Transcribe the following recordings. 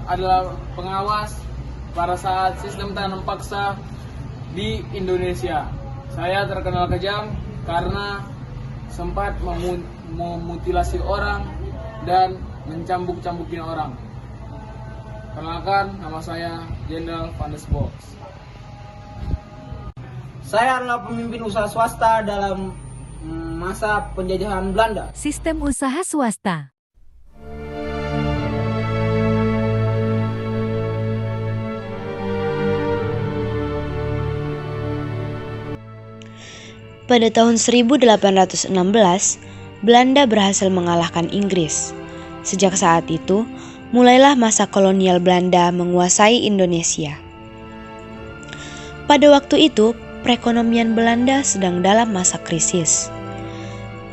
adalah pengawas pada saat sistem tanam paksa di Indonesia. Saya terkenal kejam karena sempat memutilasi orang dan mencambuk-cambukin orang. Perkenalkan, nama saya Jenderal Van der Spock. Saya adalah pemimpin usaha swasta dalam masa penjajahan Belanda. Sistem usaha swasta. Pada tahun 1816, Belanda berhasil mengalahkan Inggris. Sejak saat itu, mulailah masa kolonial Belanda menguasai Indonesia. Pada waktu itu, perekonomian Belanda sedang dalam masa krisis.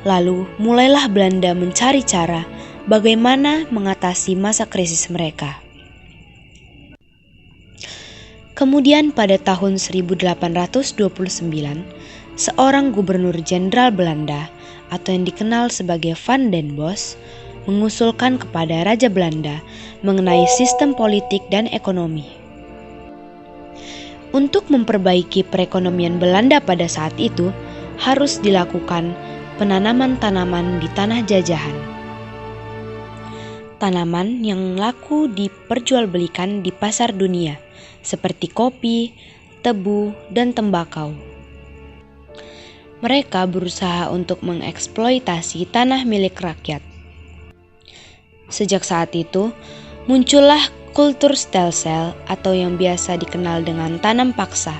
Lalu, mulailah Belanda mencari cara bagaimana mengatasi masa krisis mereka. Kemudian pada tahun 1829, seorang gubernur jenderal Belanda atau yang dikenal sebagai Van den Bosch mengusulkan kepada Raja Belanda mengenai sistem politik dan ekonomi. Untuk memperbaiki perekonomian Belanda pada saat itu, harus dilakukan penanaman tanaman di tanah jajahan. Tanaman yang laku diperjualbelikan di pasar dunia, seperti kopi, tebu, dan tembakau. Mereka berusaha untuk mengeksploitasi tanah milik rakyat. Sejak saat itu, muncullah kultur stelsel atau yang biasa dikenal dengan tanam paksa.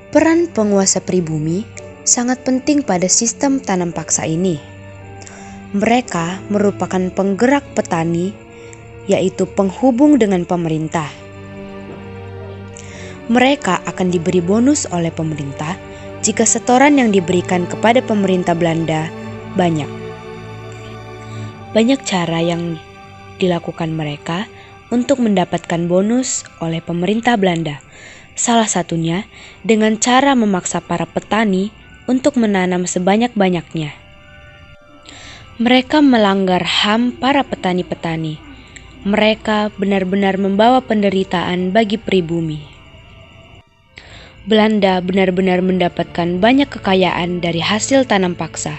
Peran penguasa pribumi sangat penting pada sistem tanam paksa ini. Mereka merupakan penggerak petani, yaitu penghubung dengan pemerintah. Mereka akan diberi bonus oleh pemerintah jika setoran yang diberikan kepada pemerintah Belanda banyak. Banyak cara yang dilakukan mereka untuk mendapatkan bonus oleh pemerintah Belanda. Salah satunya dengan cara memaksa para petani untuk menanam sebanyak-banyaknya. Mereka melanggar HAM para petani-petani. Mereka benar-benar membawa penderitaan bagi pribumi. Belanda benar-benar mendapatkan banyak kekayaan dari hasil tanam paksa.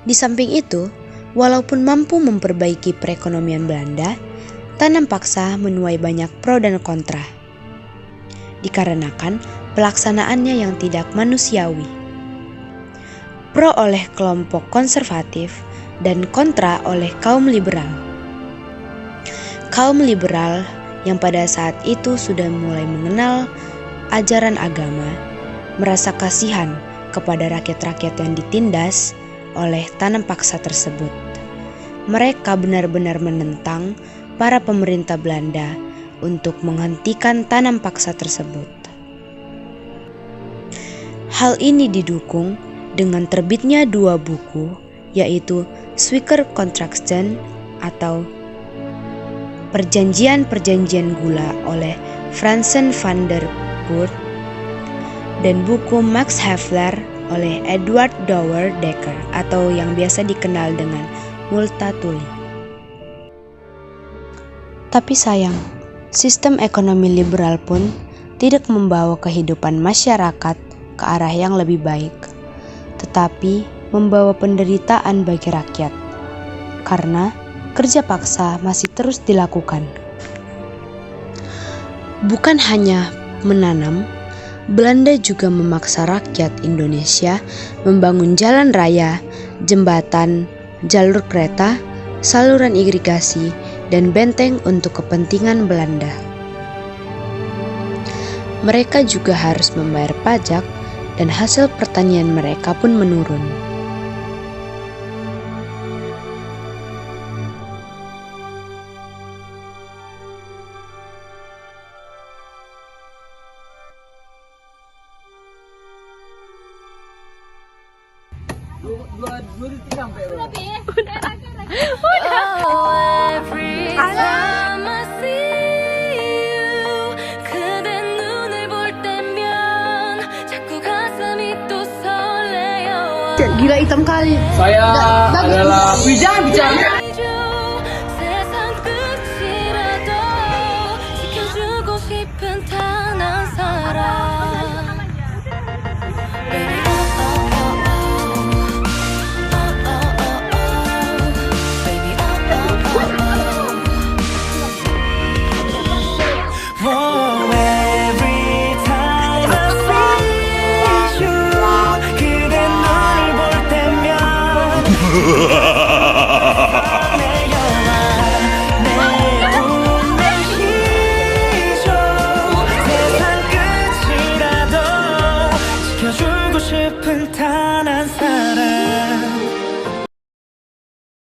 Di samping itu, walaupun mampu memperbaiki perekonomian Belanda, tanam paksa menuai banyak pro dan kontra. Dikarenakan pelaksanaannya yang tidak manusiawi. Pro oleh kelompok konservatif dan kontra oleh kaum liberal. Kaum liberal yang pada saat itu sudah mulai mengenal ajaran agama, merasa kasihan kepada rakyat-rakyat yang ditindas oleh tanam paksa tersebut. Mereka benar-benar menentang para pemerintah Belanda untuk menghentikan tanam paksa tersebut. Hal ini didukung dengan terbitnya dua buku, yaitu Suikercontracten atau Perjanjian-Perjanjian Gula oleh Fransen van der Poort dan buku Max Havelaar oleh Edward Douwer Dekker atau yang biasa dikenal dengan Multatuli. Tapi sayang, sistem ekonomi liberal pun tidak membawa kehidupan masyarakat ke arah yang lebih baik, tetapi membawa penderitaan bagi rakyat, karena kerja paksa masih terus dilakukan. Bukan hanya menanam, Belanda juga memaksa rakyat Indonesia membangun jalan raya, jembatan, jalur kereta, saluran irigasi, dan benteng untuk kepentingan Belanda. Mereka juga harus membayar pajak dan hasil pertanian mereka pun menurun. Dua detik sampai. Gila hitam kali. Saya adalah Jangan bicara.